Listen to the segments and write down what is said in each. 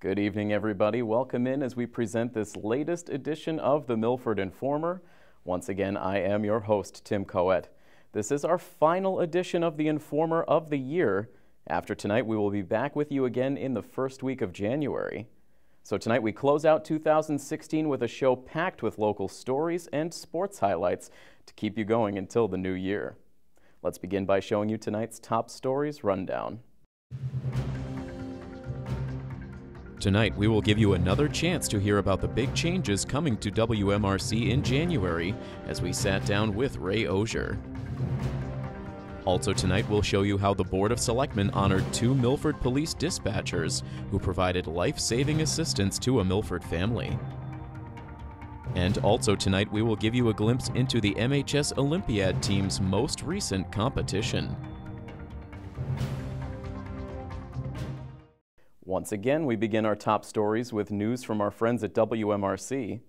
Good evening, everybody. Welcome in as we present this latest edition of the Milford Informer. Once again, I am your host, Tim Coet. This is our final edition of the Informer of the year. After tonight, we will be back with you again in the first week of January. So tonight we close out 2016 with a show packed with local stories and sports highlights to keep you going until the new year. Let's begin by showing you tonight's top stories rundown. Tonight, we will give you another chance to hear about the big changes coming to WMRC in January as we sat down with Ray Osier. Also tonight, we'll show you how the Board of Selectmen honored 2 Milford police dispatchers who provided life-saving assistance to a Milford family. And also tonight, we will give you a glimpse into the MHS Olympiad team's most recent competition. Once again, we begin our top stories with news from our friends at WMRC.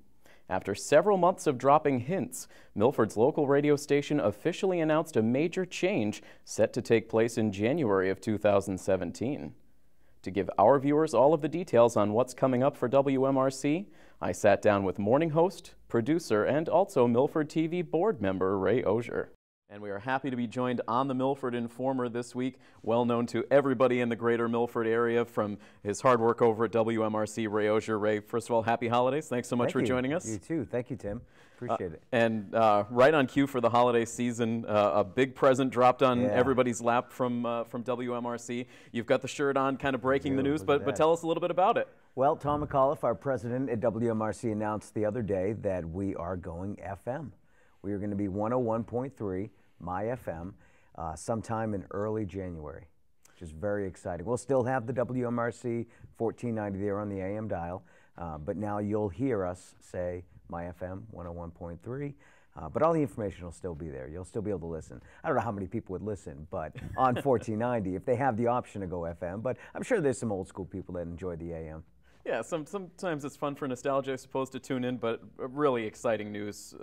After several months of dropping hints, Milford's local radio station officially announced a major change set to take place in January of 2017. To give our viewers all of the details on what's coming up for WMRC, I sat down with morning host, producer, and also Milford TV board member Ray Osier. And we are happy to be joined on the Milford Informer this week, well known to everybody in the greater Milford area from his hard work over at WMRC, Ray Osier. Ray, first of all, happy holidays. Thanks so much for joining us. You too. Thank you, Tim. Appreciate it. And right on cue for the holiday season, a big present dropped on everybody's lap from WMRC. You've got the shirt on, kind of breaking the news, but tell us a little bit about it. Well, Tom McAuliffe, our president at WMRC, announced the other day that we are going FM. We are going to be 101.3 My FM sometime in early January, which is very exciting. We'll still have the WMRC 1490 there on the AM dial, but now you'll hear us say My FM 101.3, but all the information will still be there. You'll still be able to listen. I don't know how many people would listen, but on 1490 if they have the option to go FM, but I'm sure there's some old school people that enjoy the AM. Yeah, sometimes it's fun for nostalgia, I suppose, to tune in, but really exciting news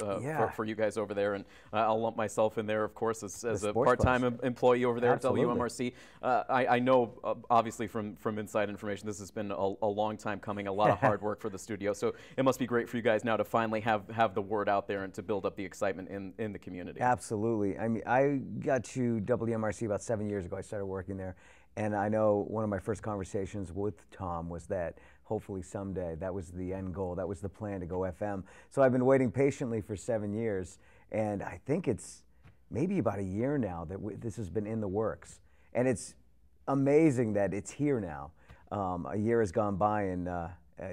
for you guys over there. And I'll lump myself in there, of course, as a part-time employee over there at WMRC. I know, obviously, from inside information, this has been a long time coming, a lot of hard work for the studio. So it must be great for you guys now to finally have the word out there and to build up the excitement in the community. Absolutely. I mean, I got to WMRC about 7 years ago. I started working there. And I know one of my first conversations with Tom was that hopefully someday that was the end goal, that was the plan to go FM. So I've been waiting patiently for 7 years, and I think it's maybe about a year now that this has been in the works. And it's amazing that it's here now. A year has gone by, and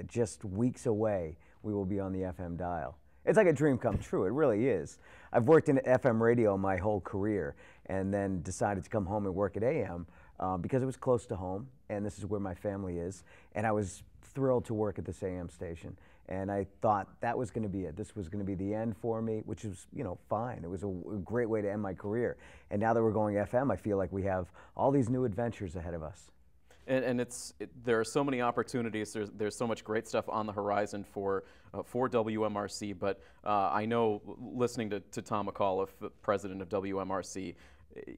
just weeks away, we will be on the FM dial. It's like a dream come true, it really is. I've worked in FM radio my whole career, and then decided to come home and work at AM. Because it was close to home, and this is where my family is, and I was thrilled to work at this AM station, and I thought that was going to be it. This was going to be the end for me, which is, you know, fine. It was a great way to end my career, and now that we're going FM, I feel like we have all these new adventures ahead of us. And there are so many opportunities. There's so much great stuff on the horizon for WMRC. But I know, listening to Tom McAuliffe, president of WMRC,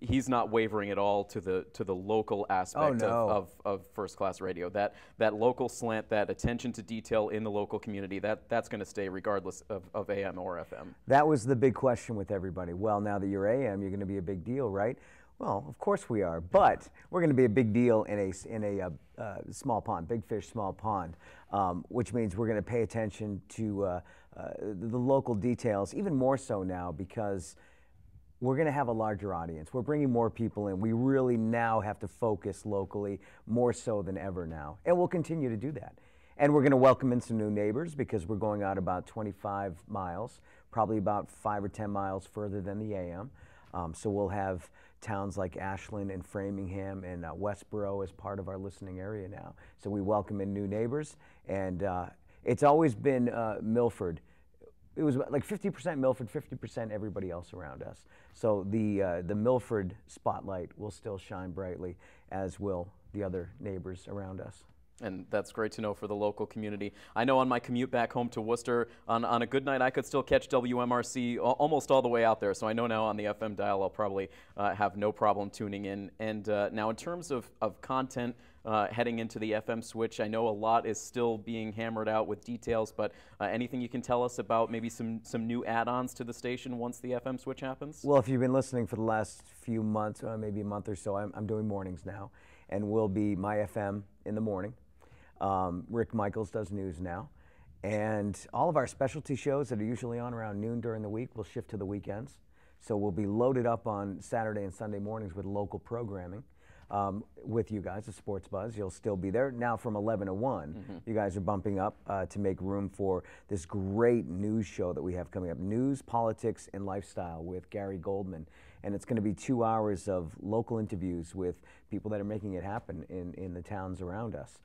he's not wavering at all to the local aspect of first class radio. That local slant, that attention to detail in the local community, that's going to stay regardless of AM or FM. That was the big question with everybody. Well, now that you're AM, you're going to be a big deal, right? Well, of course we are, but we're going to be a big deal in a small pond, big fish, small pond, which means we're going to pay attention to the local details, even more so now because we're going to have a larger audience. We're bringing more people in. We really now have to focus locally more so than ever now, and we'll continue to do that. And we're going to welcome in some new neighbors because we're going out about 25 miles, probably about 5 or 10 miles further than the AM. So we'll have towns like Ashland and Framingham and Westboro as part of our listening area now. So we welcome in new neighbors, and it's always been Milford. It was like 50% Milford, 50% everybody else around us. So the Milford spotlight will still shine brightly, as will the other neighbors around us. And that's great to know for the local community. I know on my commute back home to Worcester, on a good night, I could still catch WMRC almost all the way out there. So I know now on the FM dial, I'll probably have no problem tuning in. And now in terms of content, heading into the FM switch? I know a lot is still being hammered out with details, but anything you can tell us about maybe some new add-ons to the station once the FM switch happens? Well, if you've been listening for the last few months, maybe a month or so, I'm doing mornings now, and will be My FM in the morning. Rick Michaels does news now. And all of our specialty shows that are usually on around noon during the week will shift to the weekends. So we'll be loaded up on Saturday and Sunday mornings with local programming with you guys, the Sports Buzz. You'll still be there. Now from 11 to 1, you guys are bumping up to make room for this great news show that we have coming up, News, Politics, and Lifestyle with Gary Goldman. And it's going to be 2 hours of local interviews with people that are making it happen in the towns around us.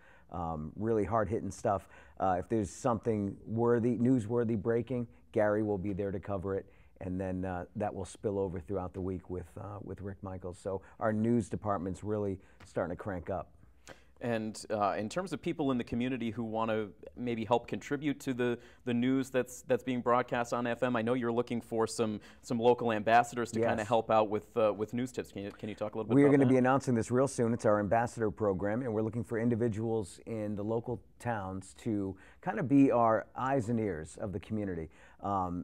Really hard-hitting stuff. If there's something newsworthy breaking, Gary will be there to cover it, and then that will spill over throughout the week with Rick Michaels. So our news department's really starting to crank up. And in terms of people in the community who want to maybe help contribute to the news that's being broadcast on FM, I know you're looking for some local ambassadors to kind of help out with news tips. Can you talk a little bit about that? We are going to be announcing this real soon. It's our ambassador program, and we're looking for individuals in the local towns to kind of be our eyes and ears of the community.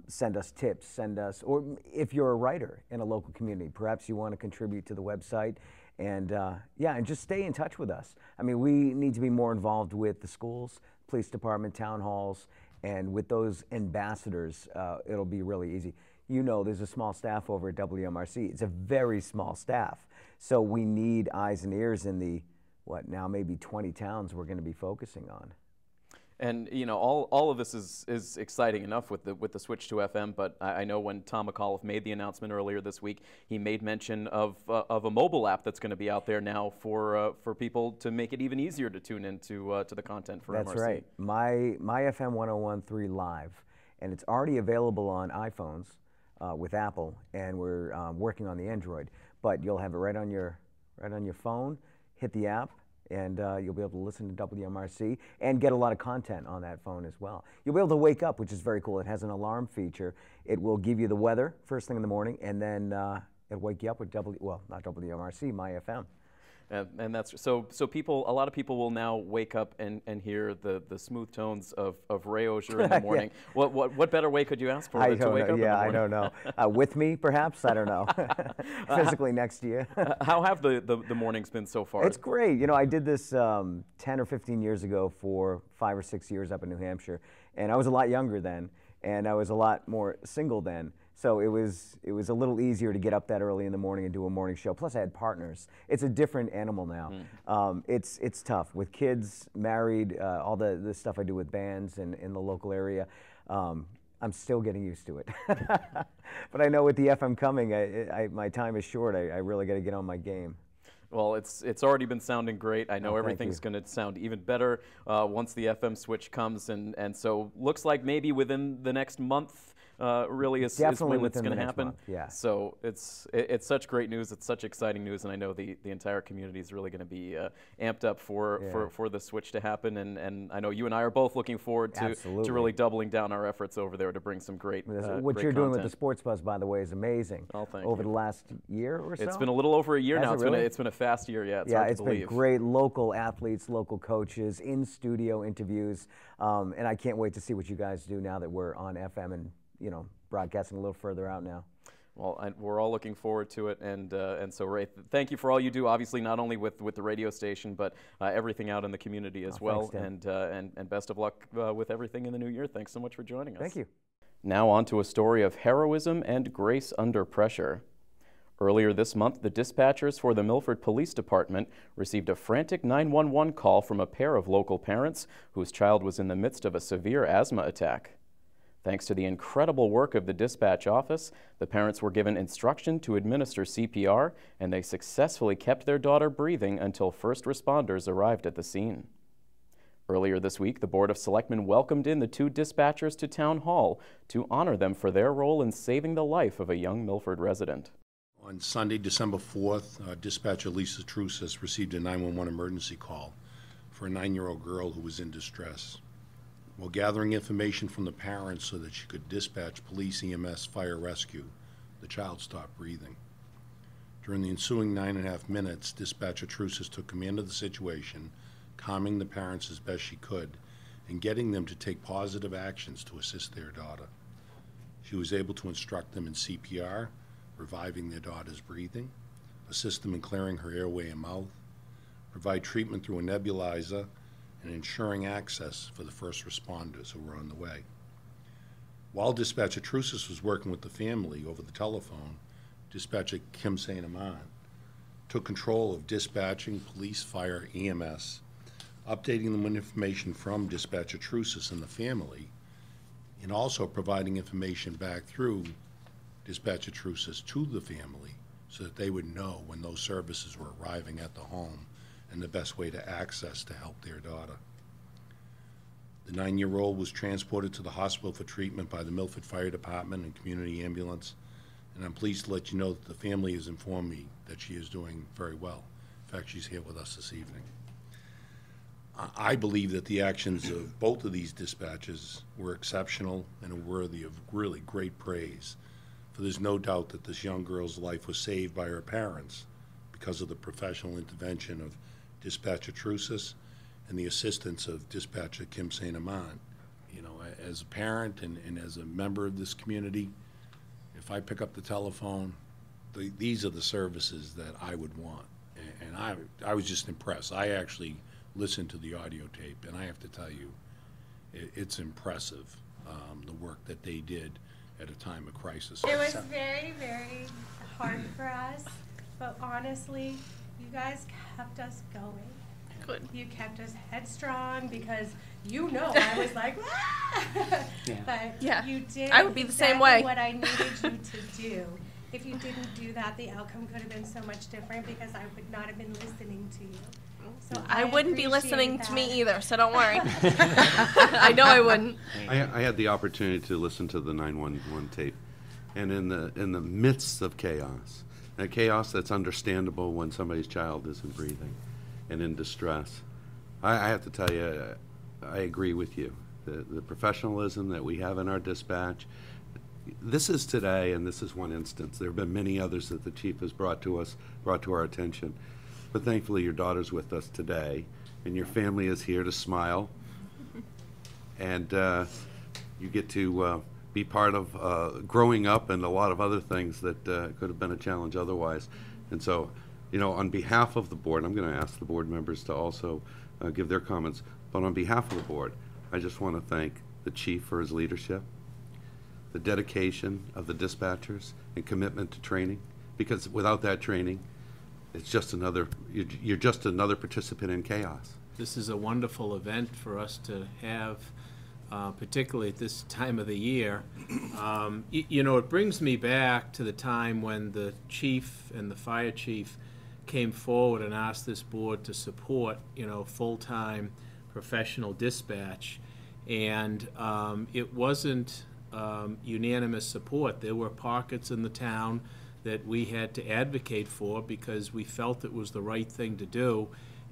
Send us tips, or if you're a writer in a local community, perhaps you want to contribute to the website. And and just stay in touch with us. I mean, we need to be more involved with the schools, police department, town halls, and with those ambassadors, it'll be really easy. You know, there's a small staff over at WMRC. It's a very small staff. So we need eyes and ears in the, now maybe 20 towns we're going to be focusing on. And you know, all of this is exciting enough with the switch to FM. But I know when Tom McAuliffe made the announcement earlier this week, he made mention of a mobile app that's going to be out there now for people to make it even easier to tune into to the content for MRC. That's right. My FM 101.3 Live, and it's already available on iPhones with Apple, and we're working on the Android. But you'll have it right on your phone. Hit the app, and you'll be able to listen to WMRC and get a lot of content on that phone as well. You'll be able to wake up, which is very cool. It has an alarm feature. It will give you the weather first thing in the morning, and then it'll wake you up with not WMRC, My FM. And that's so a lot of people will now wake up and hear the smooth tones of Ray Auger in the morning. What better way could you ask for to wake up in the morning? I don't know. With me, perhaps? I don't know. Physically next to you. How have the mornings been so far? It's great. You know, I did this 10 or 15 years ago for 5 or 6 years up in New Hampshire, and I was a lot younger then, and I was a lot more single then. So it was a little easier to get up that early in the morning and do a morning show. Plus, I had partners. It's a different animal now. It's tough with kids, married, all the stuff I do with bands in the local area. I'm still getting used to it. But I know with the FM coming, my time is short. I really got to get on my game. Well, it's already been sounding great. I know everything's going to sound even better once the FM switch comes, and so looks like maybe within the next month. Really is when it's going to happen. Yeah. So it's such great news. It's such exciting news, and I know the entire community is really going to be amped up for the switch to happen. And I know you and I are both looking forward to really doubling down our efforts over there to bring some great what you're doing with the Sports Buzz, by the way, is amazing. Oh, thank over you. the last year or so. It's been a little over a year now. It's been a fast year. Yeah. It's been great. Local athletes, local coaches, in studio interviews, and I can't wait to see what you guys do now that we're on FM and broadcasting a little further out now. Well, we're all looking forward to it, and so Ray, thank you for all you do. Obviously, not only with the radio station, but everything out in the community as well. Thanks, and best of luck with everything in the new year. Thanks so much for joining us. Thank you. Now on to a story of heroism and grace under pressure. Earlier this month, the dispatchers for the Milford Police Department received a frantic 911 call from a pair of local parents whose child was in the midst of a severe asthma attack. Thanks to the incredible work of the dispatch office, the parents were given instruction to administer CPR, and they successfully kept their daughter breathing until first responders arrived at the scene. Earlier this week, the Board of Selectmen welcomed in the two dispatchers to Town Hall to honor them for their role in saving the life of a young Milford resident. On Sunday, December 4th, dispatcher Lisa Truce has received a 911 emergency call for a 9-year-old girl who was in distress. While gathering information from the parents so that she could dispatch police, EMS, fire rescue, the child stopped breathing. During the ensuing 9.5 minutes, Dispatcher Trucis took command of the situation, calming the parents as best she could, and getting them to take positive actions to assist their daughter. She was able to instruct them in CPR, reviving their daughter's breathing, assist them in clearing her airway and mouth, provide treatment through a nebulizer, and ensuring access for the first responders who were on the way. While Dispatcher Trucis was working with the family over the telephone, Dispatcher Kim St. Amand took control of dispatching police, fire, EMS, updating them with information from Dispatcher Trucis and the family, and also providing information back through Dispatcher Trucis to the family so that they would know when those services were arriving at the home and the best way to access to help their daughter. The 9-year-old was transported to the hospital for treatment by the Milford Fire Department and Community Ambulance, and I'm pleased to let you know that the family has informed me that she is doing very well. In fact, she's here with us this evening. I believe that the actions of both of these dispatches were exceptional and are worthy of really great praise, for there's no doubt that this young girl's life was saved by her parents because of the professional intervention of Dispatcher Trucis and the assistance of Dispatcher Kim St. Amand. You know, as a parent and as a member of this community, if I pick up the telephone, these are the services that I would want. And I was just impressed. I actually listened to the audio tape, and I have to tell you, it's impressive, the work that they did at a time of crisis. It was very, very hard for us, but honestly, you guys kept us going. Good. You kept us headstrong because you know I was like, ah! But Yeah. you did I would be the exactly same way. what I needed you to do. If you didn't do that, the outcome could have been so much different because I would not have been listening to you. So I wouldn't be appreciate listening to that. me either, so don't worry. I know I wouldn't. I had the opportunity to listen to the 911 tape, and in the midst of chaos, a chaos that's understandable when somebody's child isn't breathing and in distress, I have to tell you, I agree with you. The professionalism that we have in our dispatch, this is today, and this is one instance. There have been many others that the chief has brought to our attention. But thankfully, your daughter's with us today, and your family is here to smile. And you get to be part of growing up and a lot of other things that could have been a challenge otherwise. And so, you know, on behalf of the board, I'm going to ask the board members to also give their comments. But on behalf of the board, I just want to thank the chief for his leadership, the dedication of the dispatchers, and commitment to training. Because without that training, it's just another, you're just another participant in chaos. This is a wonderful event for us to have, particularly at this time of the year. You know, it brings me back to the time when the chief and the fire chief came forward and asked this board to support, you know, full-time professional dispatch. And it wasn't unanimous support. There were pockets in the town that we had to advocate for because we felt it was the right thing to do.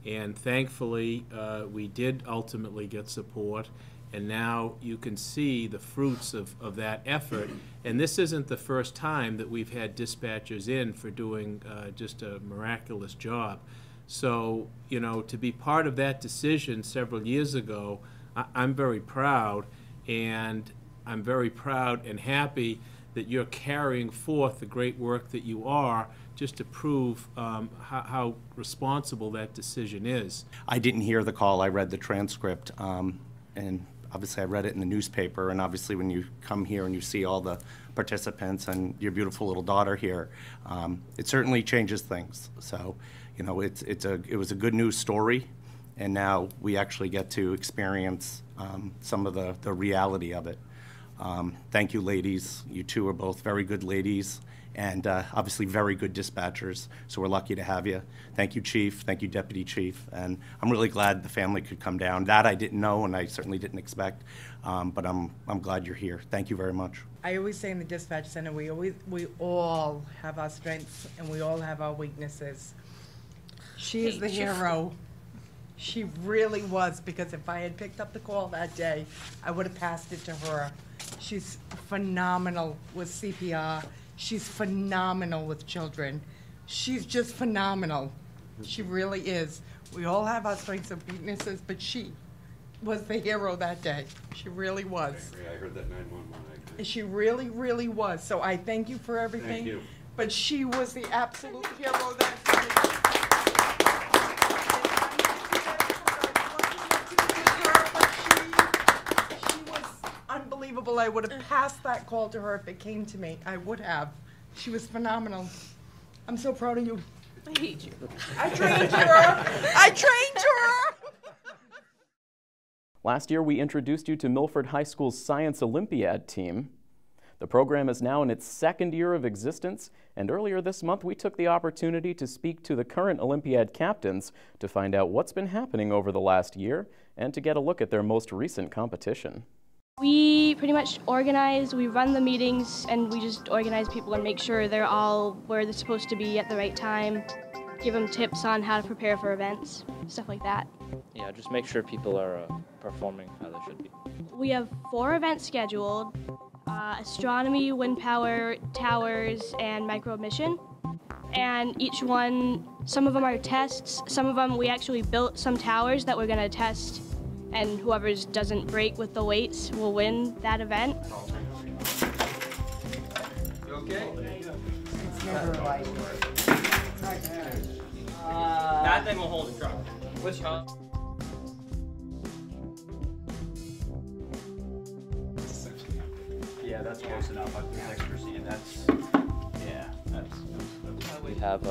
And thankfully, we did ultimately get support. And now you can see the fruits of that effort. And this isn't the first time that we've had dispatchers in for doing just a miraculous job. So, you know, to be part of that decision several years ago, I'm very proud. And I'm very proud and happy that you're carrying forth the great work that you are, just to prove how responsible that decision is. I didn't hear the call. I read the transcript, and obviously I read it in the newspaper, and obviously when you come here and you see all the participants and your beautiful little daughter here, it certainly changes things. So, you know, it was a good news story, and now we actually get to experience some of the reality of it. Thank you, ladies. You two are both very good ladies and obviously very good dispatchers, so we're lucky to have you. Thank you, Chief. Thank you, Deputy Chief. And I'm really glad the family could come down. That I didn't know, and I certainly didn't expect, but I'm glad you're here. Thank you very much. I always say in the dispatch center, we all have our strengths and we all have our weaknesses. She is the hero. She really was, because if I had picked up the call that day, I would have passed it to her. She's phenomenal with CPR. She's phenomenal with children. She's just phenomenal. She really is. We all have our strengths and weaknesses, but she was the hero that day. She really was. I agree. I heard that 911. I agree. She really, really was. So I thank you for everything. Thank you. But she was the absolute hero that day. She was unbelievable. I would have passed that call to her if it came to me. I would have. She was phenomenal. I'm so proud of you. I hate you. I trained her. I trained her. Last year, we introduced you to Milford High School's Science Olympiad team. The program is now in its second year of existence, and earlier this month we took the opportunity to speak to the current Olympiad captains to find out what's been happening over the last year and to get a look at their most recent competition. We pretty much organize, we run the meetings, and we just organize people and make sure they're all where they're supposed to be at the right time, give them tips on how to prepare for events, stuff like that. Yeah, just make sure people are performing how they should be. We have 4 events scheduled, astronomy, wind power, towers, and micro-mission. And each one, some of them are tests, some of them we actually built some towers that we're going to test, and whoever doesn't break with the weights will win that event. You okay? It's never like. That thing will hold the truck. Which one? Yeah, that's close enough. I'm extra seeing that's. Yeah, that's We have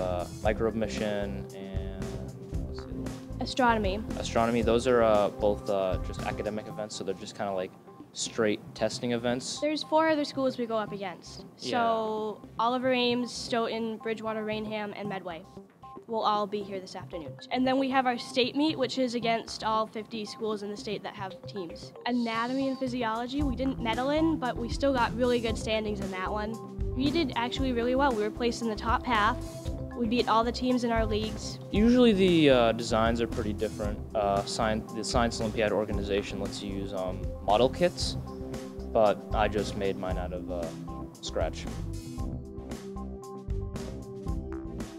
micro mission and what's the other one? Astronomy. Astronomy. Those are both just academic events, so they're just kind of like straight testing events. There's 4 other schools we go up against. So Oliver Ames, Stoughton, Bridgewater, Rainham, and Medway will all be here this afternoon. And then we have our state meet, which is against all 50 schools in the state that have teams. Anatomy and physiology, we didn't medal in, but we still got really good standings in that one. We did actually really well. We were placed in the top half. We beat all the teams in our leagues. Usually the designs are pretty different. The Science Olympiad organization lets you use model kits, but I just made mine out of scratch.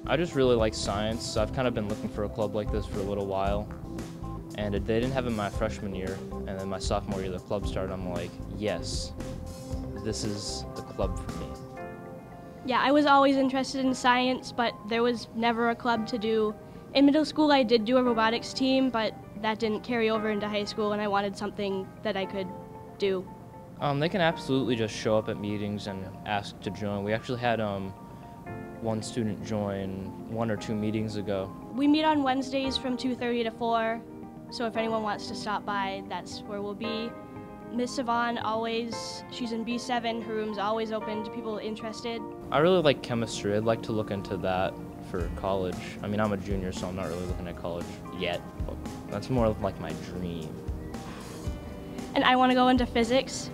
I just really like science. I've kind of been looking for a club like this for a little while, and they didn't have it in my freshman year, and then my sophomore year the club started. I'm like, yes, this is the club for me. Yeah, I was always interested in science, but there was never a club to do. In middle school, I did do a robotics team, but that didn't carry over into high school, and I wanted something that I could do. They can absolutely just show up at meetings and ask to join. We actually had one student join 1 or 2 meetings ago. We meet on Wednesdays from 2:30 to 4, so if anyone wants to stop by, that's where we'll be. Miss Yvonne she's in B7, her room's always open to people interested. I really like chemistry. I'd like to look into that for college. I mean, I'm a junior, so I'm not really looking at college yet, but that's more of like my dream. And I want to go into physics.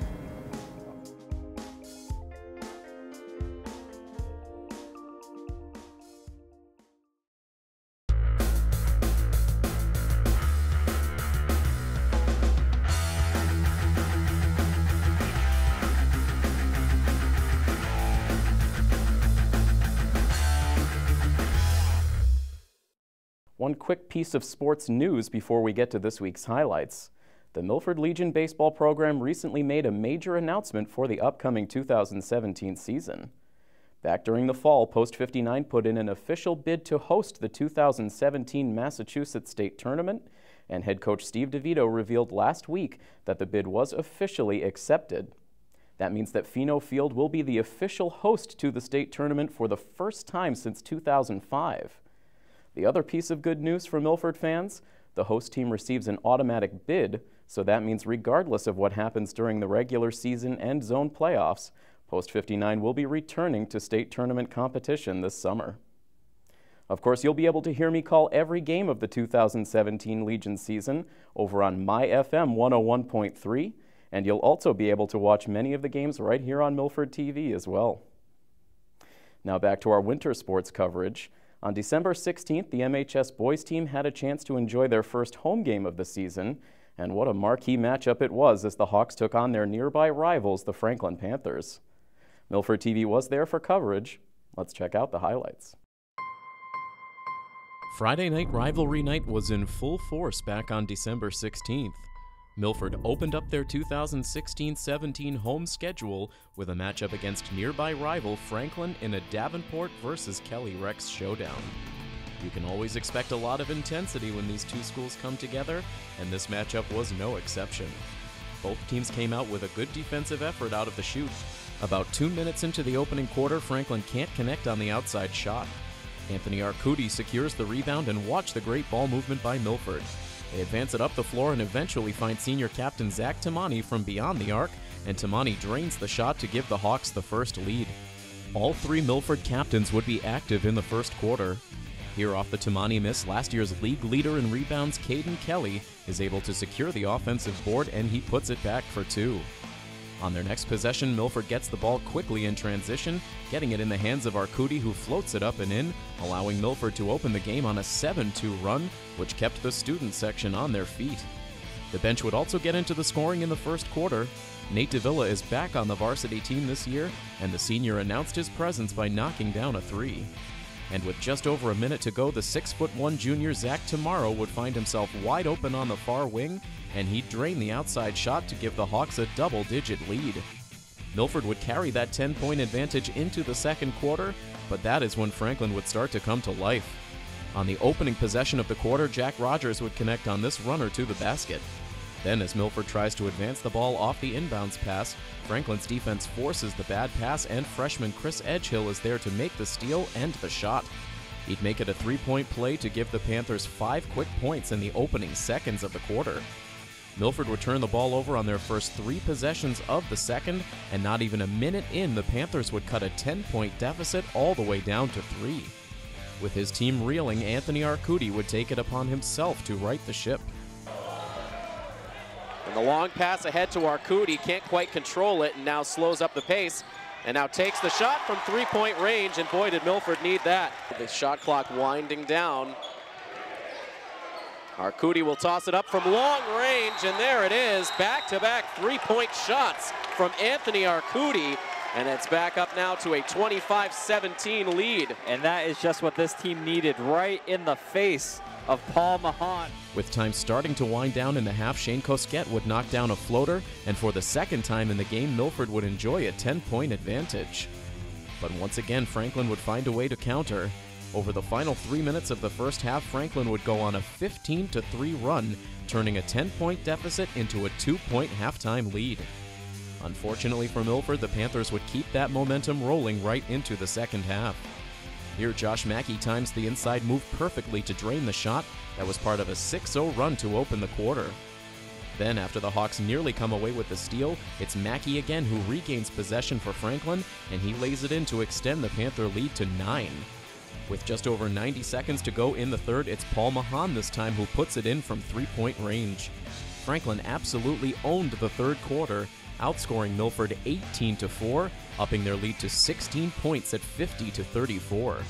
One quick piece of sports news before we get to this week's highlights. The Milford Legion baseball program recently made a major announcement for the upcoming 2017 season. Back during the fall, Post 59 put in an official bid to host the 2017 Massachusetts State Tournament, and head coach Steve DeVito revealed last week that the bid was officially accepted. That means that Pheno Field will be the official host to the state tournament for the first time since 2005. The other piece of good news for Milford fans, the host team receives an automatic bid, so that means regardless of what happens during the regular season and zone playoffs, Post 59 will be returning to state tournament competition this summer. Of course, you'll be able to hear me call every game of the 2017 Legion season over on My FM 101.3, and you'll also be able to watch many of the games right here on Milford TV as well. Now back to our winter sports coverage. On December 16th, the MHS boys team had a chance to enjoy their first home game of the season, and what a marquee matchup it was as the Hawks took on their nearby rivals, the Franklin Panthers. Milford TV was there for coverage. Let's check out the highlights. Friday night rivalry night was in full force back on December 16th. Milford opened up their 2016-17 home schedule with a matchup against nearby rival Franklin in a Davenport versus Kelly Rex showdown. You can always expect a lot of intensity when these two schools come together, and this matchup was no exception. Both teams came out with a good defensive effort out of the chute. About 2 minutes into the opening quarter, Franklin can't connect on the outside shot. Anthony Arcudi secures the rebound, and watch the great ball movement by Milford. They advance it up the floor and eventually find senior captain Zach Tamani from beyond the arc, and Tamani drains the shot to give the Hawks the first lead. All three Milford captains would be active in the first quarter. Here off the Tamani miss, last year's league leader in rebounds, Caden Kelly, is able to secure the offensive board, and he puts it back for two. On their next possession, Milford gets the ball quickly in transition, getting it in the hands of Arcudi, who floats it up and in, allowing Milford to open the game on a 7-2 run, which kept the student section on their feet. The bench would also get into the scoring in the first quarter. Nate Davila is back on the varsity team this year, and the senior announced his presence by knocking down a three. And with just over a minute to go, the 6'1" junior Zach Tamaro would find himself wide open on the far wing, and he'd drain the outside shot to give the Hawks a double-digit lead. Milford would carry that 10-point advantage into the second quarter, but that is when Franklin would start to come to life. On the opening possession of the quarter, Jack Rogers would connect on this runner to the basket. Then, as Milford tries to advance the ball off the inbounds pass, Franklin's defense forces the bad pass, and freshman Chris Edgehill is there to make the steal and the shot. He'd make it a three-point play to give the Panthers 5 quick points in the opening seconds of the quarter. Milford would turn the ball over on their first 3 possessions of the second, and not even a minute in, the Panthers would cut a 10-point deficit all the way down to 3. With his team reeling, Anthony Arcudi would take it upon himself to right the ship. And the long pass ahead to Arcudi, can't quite control it, and now slows up the pace, and now takes the shot from three-point range, and boy, did Milford need that. The shot clock winding down. Arcudi will toss it up from long range, and there it is. Back-to-back three-point shots from Anthony Arcudi, and it's back up now to a 25-17 lead. And that is just what this team needed, right in the face of Paul Mahan. With time starting to wind down in the half, Shane Cosquet would knock down a floater, and for the second time in the game, Milford would enjoy a 10-point advantage. But once again, Franklin would find a way to counter. Over the final 3 minutes of the first half, Franklin would go on a 15-3 run, turning a 10-point deficit into a 2-point halftime lead. Unfortunately for Milford, the Panthers would keep that momentum rolling right into the second half. Here, Josh Mackey times the inside move perfectly to drain the shot that was part of a 6-0 run to open the quarter. Then, after the Hawks nearly come away with the steal, it's Mackey again who regains possession for Franklin, and he lays it in to extend the Panther lead to 9. With just over 90 seconds to go in the third, it's Paul Mahan this time who puts it in from three-point range. Franklin absolutely owned the third quarter, outscoring Milford 18-4, upping their lead to 16 points at 50-34.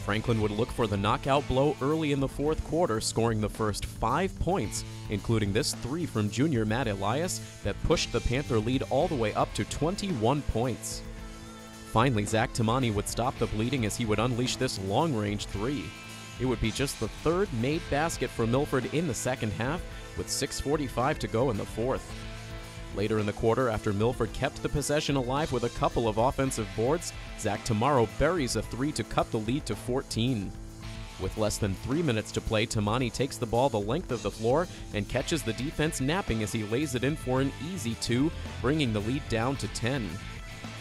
Franklin would look for the knockout blow early in the fourth quarter, scoring the first 5 points, including this three from junior Matt Elias that pushed the Panther lead all the way up to 21 points. Finally, Zach Tamani would stop the bleeding as he would unleash this long-range three. It would be just the third made basket for Milford in the second half, with 6:45 to go in the fourth. Later in the quarter, after Milford kept the possession alive with a couple of offensive boards, Zach Tamaro buries a three to cut the lead to 14. With less than 3 minutes to play, Tamani takes the ball the length of the floor and catches the defense napping as he lays it in for an easy two, bringing the lead down to 10.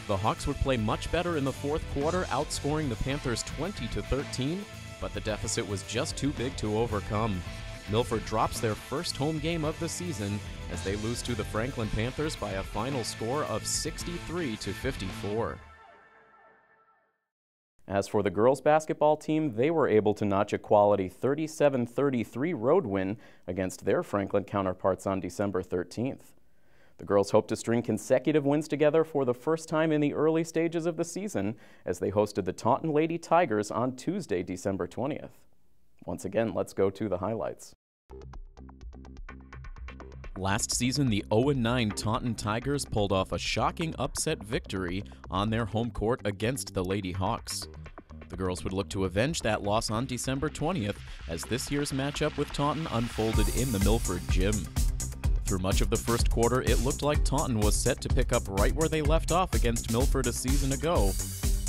The Hawks would play much better in the fourth quarter, outscoring the Panthers 20-13, but the deficit was just too big to overcome. Milford drops their first home game of the season as they lose to the Franklin Panthers by a final score of 63-54. As for the girls basketball team, they were able to notch a quality 37-33 road win against their Franklin counterparts on December 13th. The girls hope to string consecutive wins together for the first time in the early stages of the season as they hosted the Taunton Lady Tigers on Tuesday, December 20th. Once again, let's go to the highlights. Last season, the 0-9 Taunton Tigers pulled off a shocking upset victory on their home court against the Lady Hawks. The girls would look to avenge that loss on December 20th as this year's matchup with Taunton unfolded in the Milford gym. Through much of the first quarter, it looked like Taunton was set to pick up right where they left off against Milford a season ago.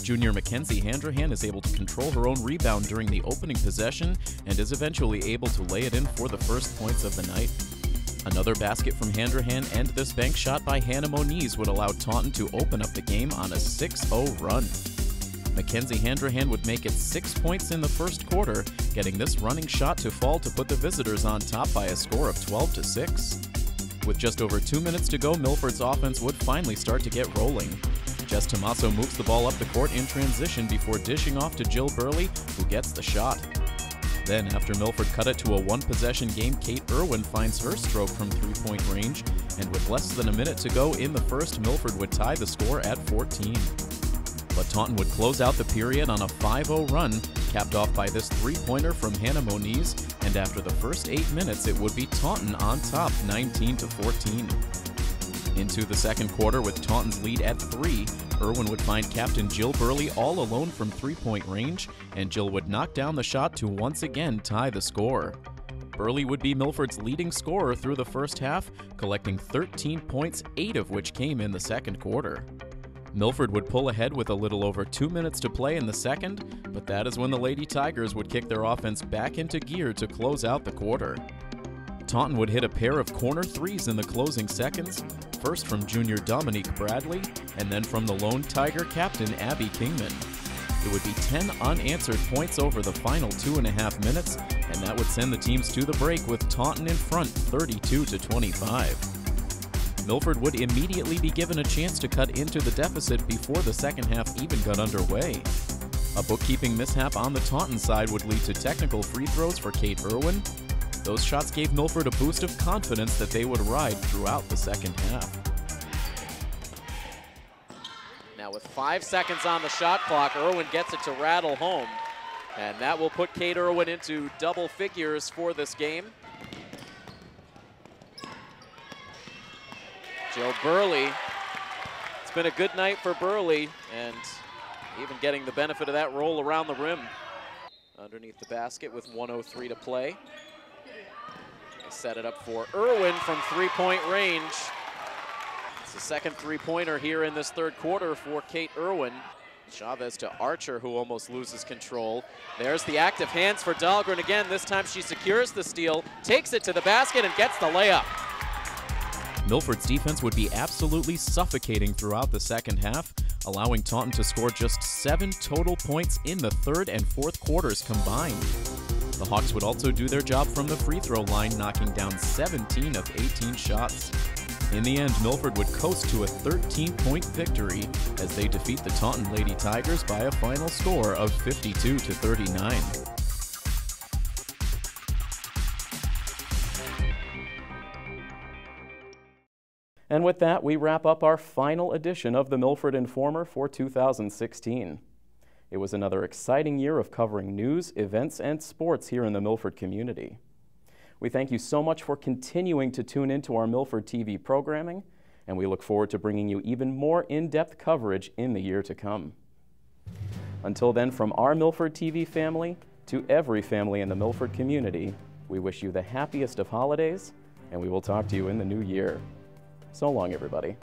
Junior Mackenzie Handrahan is able to control her own rebound during the opening possession and is eventually able to lay it in for the first points of the night. Another basket from Handrahan and this bank shot by Hannah Moniz would allow Taunton to open up the game on a 6-0 run. Mackenzie Handrahan would make it 6 points in the first quarter, getting this running shot to fall to put the visitors on top by a score of 12-6. With just over 2 minutes to go, Milford's offense would finally start to get rolling. Jess Tomaso moves the ball up the court in transition before dishing off to Jill Burley, who gets the shot. Then, after Milford cut it to a one-possession game, Kate Irwin finds her stroke from three-point range, and with less than a minute to go in the first, Milford would tie the score at 14. But Taunton would close out the period on a 5-0 run, capped off by this three-pointer from Hannah Moniz, and after the first 8 minutes, it would be Taunton on top, 19-14. Into the second quarter with Taunton's lead at 3, Irwin would find captain Jill Burley all alone from three-point range, and Jill would knock down the shot to once again tie the score. Burley would be Milford's leading scorer through the first half, collecting 13 points, 8 of which came in the second quarter. Milford would pull ahead with a little over 2 minutes to play in the second, but that is when the Lady Tigers would kick their offense back into gear to close out the quarter. Taunton would hit a pair of corner threes in the closing seconds, first from junior Dominique Bradley, and then from the lone Tiger captain Abby Kingman. It would be 10 unanswered points over the final 2.5 minutes, and that would send the teams to the break with Taunton in front 32-25. Milford would immediately be given a chance to cut into the deficit before the second half even got underway. A bookkeeping mishap on the Taunton side would lead to technical free throws for Kate Irwin. Those shots gave Milford a boost of confidence that they would ride throughout the second half. Now with 5 seconds on the shot clock, Irwin gets it to rattle home. And that will put Kate Irwin into double figures for this game. Jill Burley, it's been a good night for Burley, and even getting the benefit of that roll around the rim. Underneath the basket with 1:03 to play. They set it up for Irwin from three-point range. It's the second three-pointer here in this third quarter for Kate Irwin. Chavez to Archer, who almost loses control. There's the active hands for Dahlgren again. This time she secures the steal, takes it to the basket, and gets the layup. Milford's defense would be absolutely suffocating throughout the second half, allowing Taunton to score just 7 total points in the third and fourth quarters combined. The Hawks would also do their job from the free throw line, knocking down 17 of 18 shots. In the end, Milford would coast to a 13-point victory as they defeat the Taunton Lady Tigers by a final score of 52-39. And with that, we wrap up our final edition of the Milford Informer for 2016. It was another exciting year of covering news, events, and sports here in the Milford community. We thank you so much for continuing to tune into our Milford TV programming, and we look forward to bringing you even more in-depth coverage in the year to come. Until then, from our Milford TV family to every family in the Milford community, we wish you the happiest of holidays, and we will talk to you in the new year. So long, everybody.